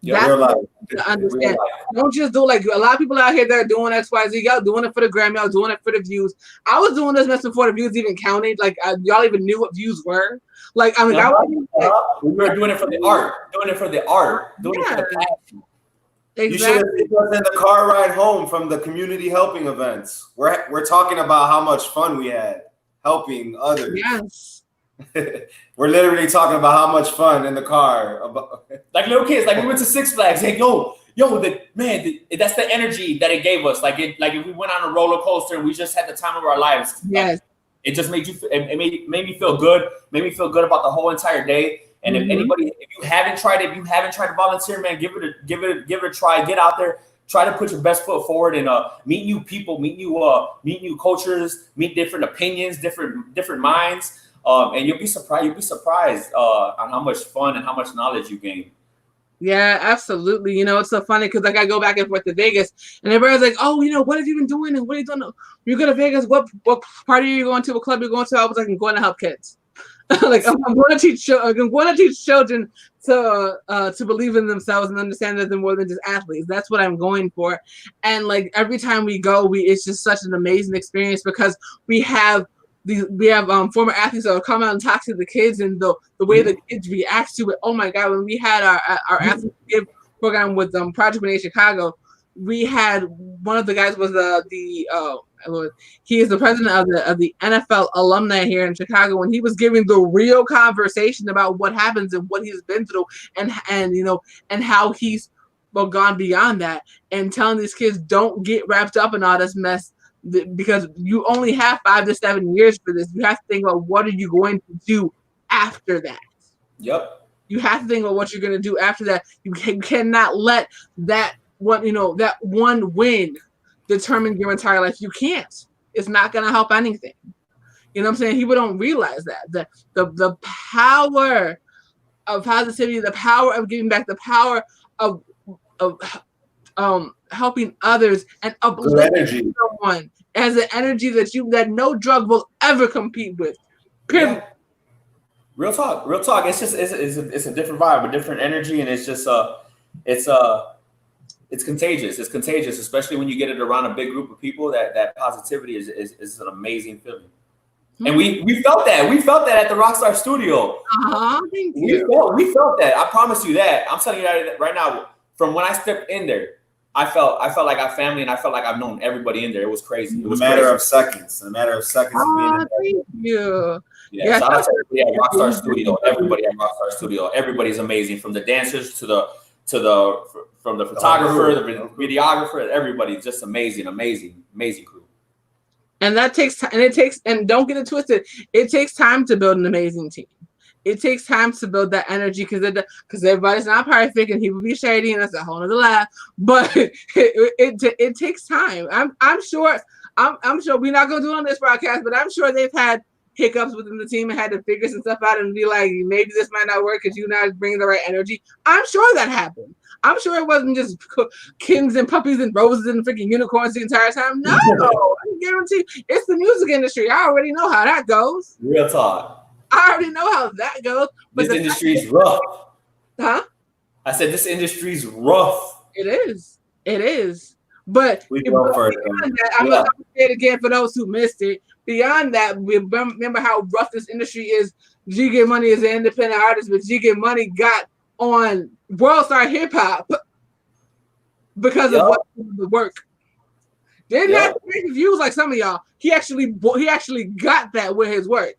Yeah, That's real what life. you Real understand. life. Don't just do like a lot of people out here that are doing XYZ. Y'all doing it for the gram. Y'all doing it for the views. I was doing this mess before the views even counted. Like y'all even knew what views were. Like I mean, we were doing it for the art. Doing it for the art. Doing it for the passion. You should have seen us in the car ride home from the community helping events. We're talking about how much fun we had helping others. Yes. We're literally talking about how much fun in the car. Like little kids, like we went to Six Flags. Hey, that's the energy that it gave us. Like if we went on a roller coaster and we just had the time of our lives. Yes. It just made you. It made me feel good. Made me feel good about the whole entire day. And if you haven't tried to volunteer, man, give it a try. Get out there. Try to put your best foot forward and meet new people, meet new cultures, meet different opinions, different minds. And you'll be surprised on how much fun and how much knowledge you gain. Yeah, absolutely. You know, it's so funny because like I go back and forth to Vegas and everybody's like, oh, you know, what have you been doing? And what are you doing? You go to Vegas, what party are you going to? What club are you going to? I was like, I'm going to help kids. Like I'm going to teach children to believe in themselves and understand that they're more than just athletes. That's what I'm going for. And like every time we go, it's just such an amazing experience because we have former athletes that will come out and talk to the kids and the way the kids react to it. Oh my God, when we had our athlete give program with Project Renee Chicago, we had one of the guys was he is the president of the NFL alumni here in Chicago, and he was giving the real conversation about what happens and what he's been through and you know and how he's gone beyond that and telling these kids don't get wrapped up in all this mess because you only have 5 to 7 years for this. You have to think about what are you going to do after that. Yep. You have to think about what you're going to do after that. You cannot let that one win determine your entire life. You can't. It's not going to help anything. You know what I'm saying? People don't realize that the power of positivity, the power of giving back, the power of helping others and uplifting someone as an energy that no drug will ever compete with. Period. Yeah. Real talk. It's a different vibe, a different energy, and it's just it's contagious. It's contagious, especially when you get it around a big group of people. That positivity is an amazing feeling. And we felt that. We felt that at the Rockstar Studio. Thank you. We felt that. I promise you that. I'm telling you that right now. From when I stepped in there, I felt like I family, and I felt like I've known everybody in there. It was crazy. It was a matter of seconds. Of being in there. Thank you. Yeah, shout out to everybody at Rockstar Studio. Everybody at Rockstar Studio. Everybody's amazing, from the dancers to the photographer, the videographer. Everybody's just amazing crew. And that takes time. And don't get it twisted. It takes time to build an amazing team. It takes time to build that energy because everybody's not perfect and people be shady, and that's a whole other laugh. But it takes time. I'm sure we're not gonna do it on this broadcast, but I'm sure they've had hiccups within the team and had to figure some stuff out and be like, maybe this might not work because you're not bringing the right energy. I'm sure that happened. I'm sure it wasn't just kittens and puppies and roses and freaking unicorns the entire time. No, I guarantee it's the music industry. I already know how that goes. Real talk. I already know how that goes. But this industry's rough. Huh? I said this industry's rough. It is. But I'm gonna say it again for those who missed it. Beyond that, remember how rough this industry is. G Get Money is an independent artist, but G Get Money got on World Star Hip Hop because of the work. Didn't have to make views like some of y'all. He actually got that with his work.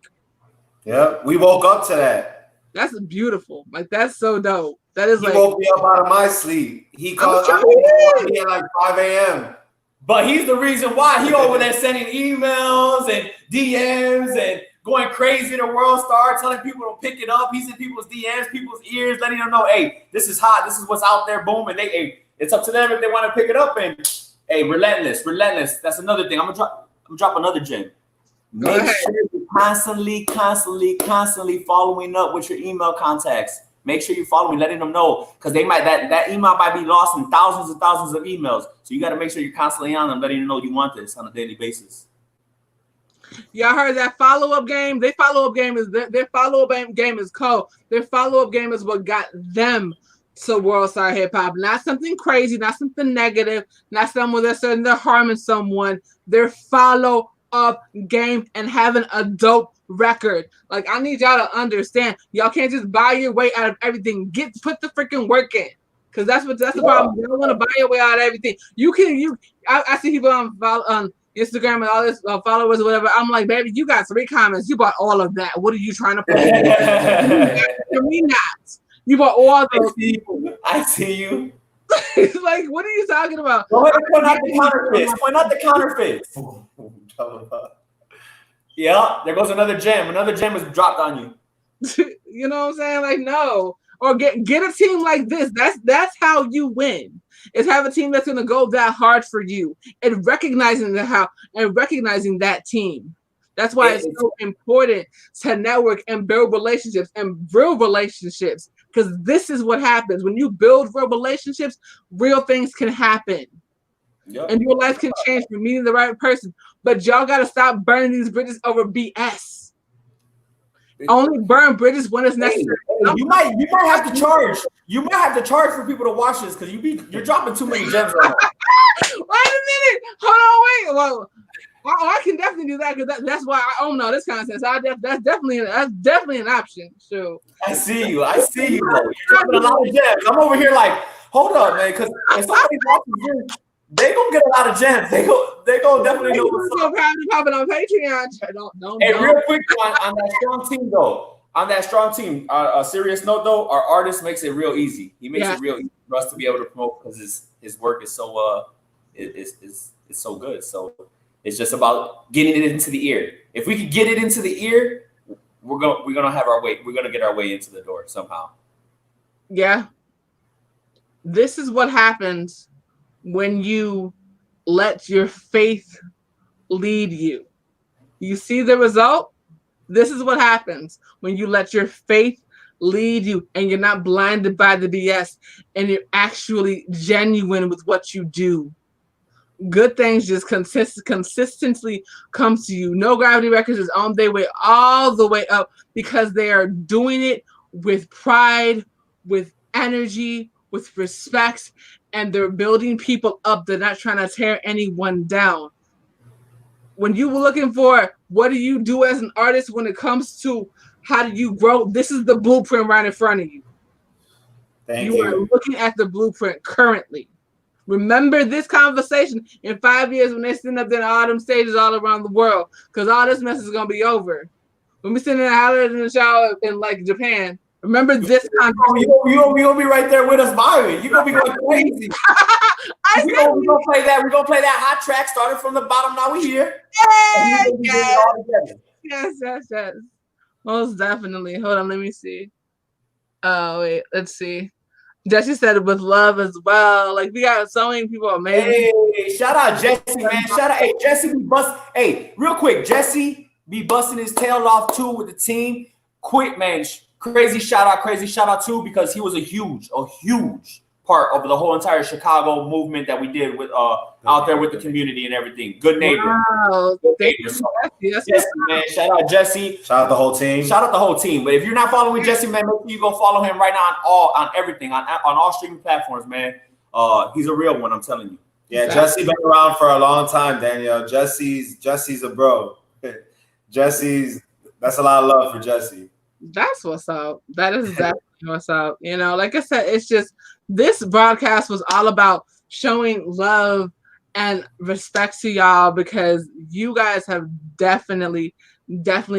Yeah, we woke up to that. That's beautiful. Like that's so dope. That is he woke me up out of my sleep. He called me at like 5 a.m. But he's the reason why he over there sending emails and DMs and going crazy to World Star, telling people to pick it up. He's in people's DMs, people's ears, letting them know, hey, this is hot. This is what's out there. Boom. And it's up to them if they want to pick it up. And hey, relentless. That's another thing. I'm gonna drop another gem. Make sure you're constantly following up with your email contacts. Make sure you follow me, letting them know, because they might that email might be lost in thousands and thousands of emails. So you got to make sure you're constantly on them, letting them know you want this on a daily basis. Y'all heard that follow-up game? Their follow-up game is cold. Their follow-up game is what got them to World Star Hip Hop. Not something crazy, not something negative, not someone that's saying they're harming someone. They're follow up game and having a dope record. Like, I need y'all to understand. Y'all can't just buy your way out of everything. Put the freaking work in. Cause that's the problem. You don't want to buy your way out of everything. I see people on Instagram and all this followers or whatever. I'm like, baby, you got 3 comments. You bought all of that. What are you trying to put? For me, not. You bought all those. I see you. Like, what are you talking about? Go ahead and point out the counterfeits. Point out the counterfeits. Yeah, there goes another gem. Another gem is dropped on you. You know what I'm saying? Like, no. Or get a team like this. That's how you win. Is have a team that's gonna go that hard for you and recognizing that team. That's why it's so important to network and build relationships and real relationships. Because this is what happens. When you build real relationships, real things can happen. Yep. And your life can change from meeting the right person. But y'all got to stop burning these bridges over BS. Only burn bridges when it's necessary. Hey, you might have to charge. You might have to charge for people to watch this because you're dropping too many gems right now. Wait a minute. Hold on, wait. Well, I can definitely do that because that's why I own all this content. So that's definitely an option. So I see you. Though. You're dropping a lot of gems. I'm over here like, hold up, man, because if somebody watches this, they gonna get a lot of gems. They gonna definitely know what's up. Popping on Patreon. Don't. Real quick on that strong team though. On that strong team, a serious note though, our artist makes it real easy. He makes it real easy for us to be able to promote because his work is so it's so good. So it's just about getting it into the ear. If we can get it into the ear, we're gonna have our way. We're gonna get our way into the door somehow. Yeah. This is what happens when you let your faith lead you. You see the result? This is what happens when you let your faith lead you and you're not blinded by the BS and you're actually genuine with what you do. Good things just consistently come to you. No Gravity Records is on their way all the way up because they are doing it with pride, with energy, with respect, and they're building people up. They're not trying to tear anyone down. When you were looking for what do you do as an artist when it comes to how do you grow, this is the blueprint right in front of you. You are looking at the blueprint currently. Remember this conversation in 5 years when they're sitting up there in all them stages all around the world, because all this mess is going to be over. When we're sitting in the shower in like Japan, remember this conversation. You're going to be right there with us vibing. You're going to be going crazy. We're going to play that. We're going to play that hot track starting from the bottom. Now we're here. Yes. Most definitely. Hold on. Let me see. Oh, wait. Let's see. Jesse said it with love as well. Like, we got so many people amazing. Hey, shout out Jesse, man. Shout out. Hey, Jesse be bust. Hey, real quick, Jesse be busting his tail off too with the team. Quick, man. Crazy shout out too, because he was a huge part of the whole entire Chicago movement that we did with out there with the community and everything. Good neighbor. Wow. Thank you. Jesse, man. Shout out Jesse. Shout out the whole team. But if you're not following Jesse, man, make sure you go follow him right now on everything, on all streaming platforms, man. He's a real one, I'm telling you. Yeah, Jesse been around for a long time, Danielle. Jesse's a bro. That's a lot of love for Jesse. That's what's up. That is definitely what's up. You know, like I said, it's just this broadcast was all about showing love and respect to y'all because you guys have definitely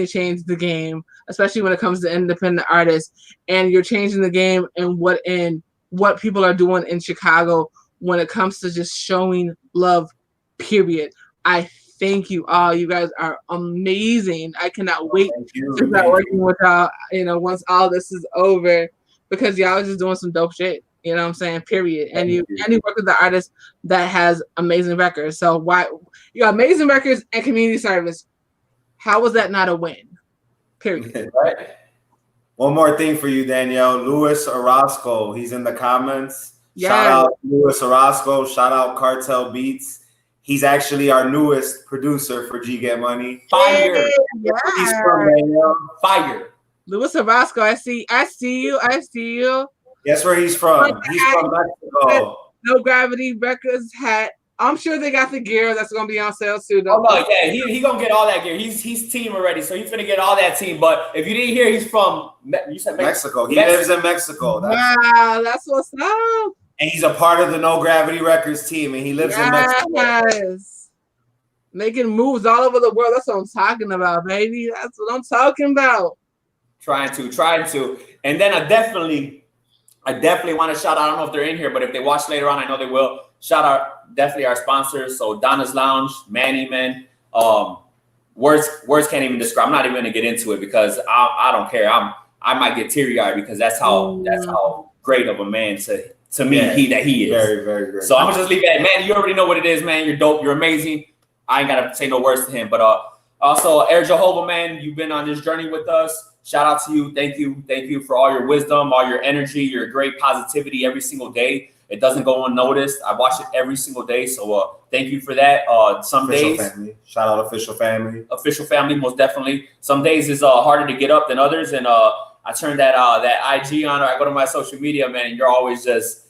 changed the game, especially when it comes to independent artists. And you're changing the game and what people are doing in Chicago when it comes to just showing love, period. I thank you all. You guys are amazing. I cannot wait to start working with y'all, you know, once all this is over, because y'all are just doing some dope shit. You know what I'm saying? Period. And you work with the artist that has amazing records. So why you got amazing records and community service? How was that not a win? Period. Right. One more thing for you, Danielle. Luis Orozco, he's in the comments. Yeah. Shout out Luis Orozco. Shout out Cartel Beats. He's actually our newest producer for G Get Money. Fire. Yeah. He's from Danielle. Fire. Luis Orozco, I see you. Guess where he's from? He's from Mexico. No Gravity Records hat. I'm sure they got the gear that's gonna be on sale too. Though. Oh no, yeah, he gonna get all that gear. He's team already, so he's gonna get all that team. But if you didn't hear, he's from you said Mexico. He lives in Mexico. Wow, that's what's up. And he's a part of the No Gravity Records team, and he lives in Mexico. Yes. Making moves all over the world. That's what I'm talking about, baby. That's what I'm talking about. Trying to. And then I definitely want to shout out. I don't know if they're in here, but if they watch later on, I know they will. Shout out definitely our sponsors. So Donna's Lounge, Manny Man. Words can't even describe. I'm not even gonna get into it because I don't care. I might get teary eyed because that's how great of a man to me he is. Very, very great. So I'm gonna just leave it at man. You already know what it is, man. You're dope. You're amazing. I ain't gotta say no words to him. But also Air Jehovah, man, you've been on this journey with us. Shout out to you. Thank you for all your wisdom, all your energy, your great positivity every single day. It doesn't go unnoticed. I watch it every single day. So thank you for that. Some official days, family. Shout out official family, most definitely. Some days is harder to get up than others. And I turn that IG on, or I go to my social media, man, and you're always just,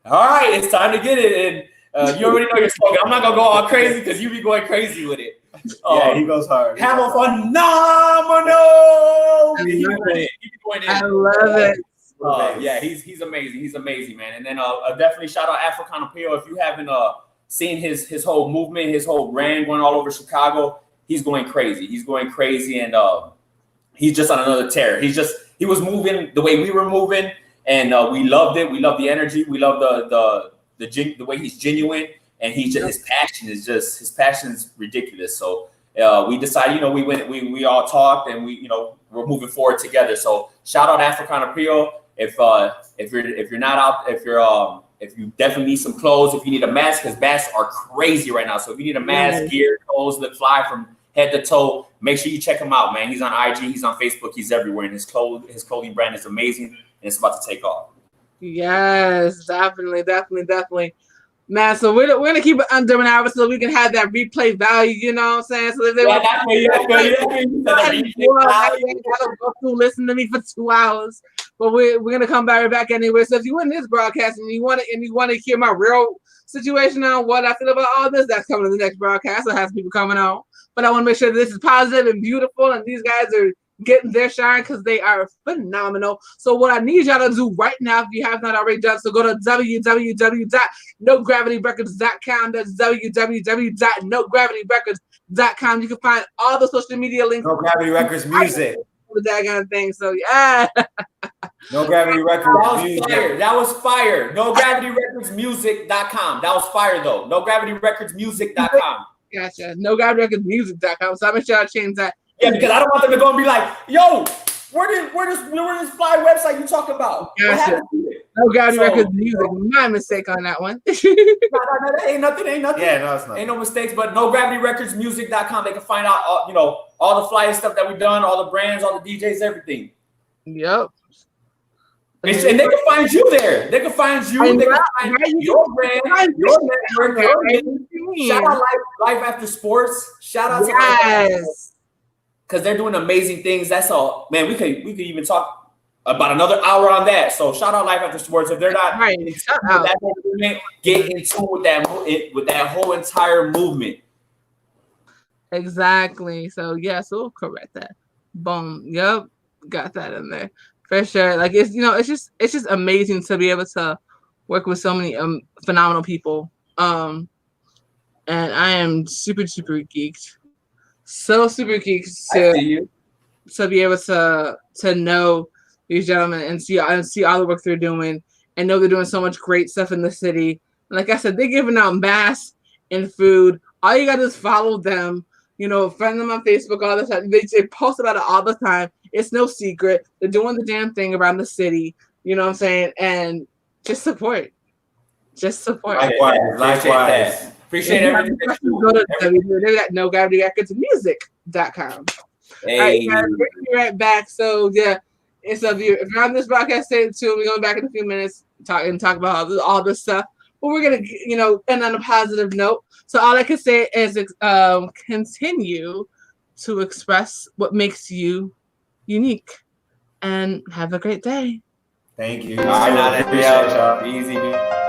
all right, it's time to get it. And you already know your slogan. I'm not gonna go all crazy because you be going crazy with it. Yeah, he goes hard. Have a phenomenal. I love it. Yeah, he's amazing. He's amazing, man. And then definitely shout out African Appeal. If you haven't seen his whole movement, his whole brand going all over Chicago, he's going crazy. And he's just on another tear. He was moving the way we were moving, and we loved it. We love the energy. We love the way he's genuine, and his passion is ridiculous. So we decided, we all talked, and we're moving forward together. So shout out African Appeal. If you're not out, if you definitely need some clothes, if you need a mask, because masks are crazy right now. So if you need a mask, gear, clothes that fly from head to toe, make sure you check him out, man. He's on IG, he's on Facebook, he's everywhere, and his clothing brand is amazing, and it's about to take off. Yes, definitely. Man, so we're gonna keep it under an hour so we can have that replay value, you know what I'm saying? So if they want to go through listen to me for 2 hours, but we're gonna come back anyway. So if you in this broadcast and you want to hear my real situation on what I feel about all this, that's coming in the next broadcast. So it has people coming on, but I want to make sure that this is positive and beautiful, and these guys are getting their shine because they are phenomenal. So what I need y'all to do right now, if you have not already done so, go to www.nogravityrecords.com. That's www.nogravityrecords.com. You can find all the social media links. No Gravity Records music. That kind of thing. So yeah. No Gravity Records music. That was fire. NoGravityRecordsMusic.com. That was fire though. NoGravityRecordsMusic.com. Gotcha. NoGravityRecordsMusic.com. So I make sure I change that. Yeah, because I don't want them to go and be like, yo, where this fly website you talking about? Gotcha. No Gravity Records music. My mistake on that one. No, ain't nothing. Yeah, no, it's not. Ain't no mistakes, but NoGravityRecordsMusic.com. They can find out all the flyer stuff that we've done, all the brands, all the DJs, everything. Yep. And they can find you there. They can find you. They can find your brand, your network, your name. Shout out Life After Sports. Shout out to because they're doing amazing things. That's all, man. We could even talk about another hour on that. So shout out Life After Sports. If they're not that movement, get into with that whole entire movement. Exactly. So yes, we'll correct that. Boom. Yep. Got that in there for sure. Like it's it's just amazing to be able to work with so many phenomenal people. And I am super geeked. So super geeked to be able to know these gentlemen and see all the work they're doing and know they're doing so much great stuff in the city. And like I said, they're giving out masks and food. All you gotta do is follow them. Friend them on Facebook all the time. They post about it all the time. It's no secret. They're doing the damn thing around the city. You know what I'm saying? And just support. Likewise. Appreciate everything. Go to www.nogravityrecordsmusic.com. Hey. All right, guys, we're gonna be right back. So yeah, if you're on this broadcast, stay tuned. We're going back in a few minutes talk about all this stuff. But we're gonna end on a positive note. So all I can say is continue to express what makes you unique, and have a great day. Thank you. All right, now Appreciate y'all. easy.